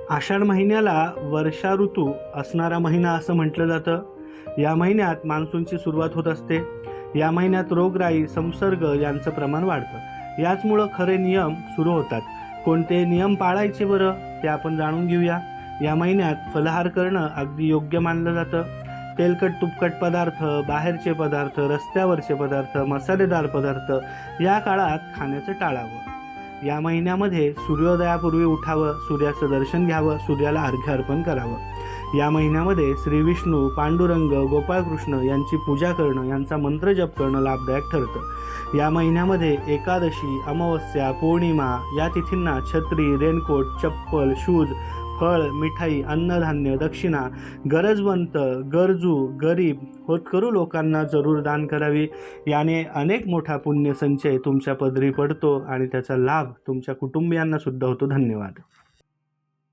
आषाढ महिन्याला वर्षा ऋतू असणारा महिना असं म्हटलं जातं. या महिन्यात मान्सूनची सुरुवात होत असते. या महिन्यात रोगराई, संसर्ग यांचं प्रमाण वाढतं. याचमुळं खरे नियम सुरू होतात. कोणते नियम पाळायचे बरं ते आपण जाणून घेऊया. या महिन्यात फलाहार करणं अगदी योग्य मानलं जातं. तेलकट तुपकट पदार्थ, बाहेरचे पदार्थ, रस्त्यावरचे पदार्थ, मसालेदार पदार्थ या काळात खाण्याचं टाळावं. या महिन्यामध्ये सूर्योदयापूर्वी उठावं, सूर्याचं दर्शन घ्यावं, सूर्याला अर्घ्य अर्पण करावं. या महिन्यामध्ये श्री विष्णू, पांडुरंग, गोपाळकृष्ण यांची पूजा करणं, यांचा मंत्रजप करणं लाभदायक ठरतं. या महिन्यामध्ये एकादशी, अमावस्या, पौर्णिमा या तिथींना छत्री, रेनकोट, चप्पल, शूज, फळ, मिठाई, अन्नधान्य, दक्षिणा गरजवंत, गरजू, गरीब, होतकरू लोकांना जरूर दान करावी. याने अनेक मोठा पुण्यसंचय तुमच्या पदरी पडतो आणि त्याचा लाभ तुमच्या कुटुंबियांना सुद्धा होतो. धन्यवाद.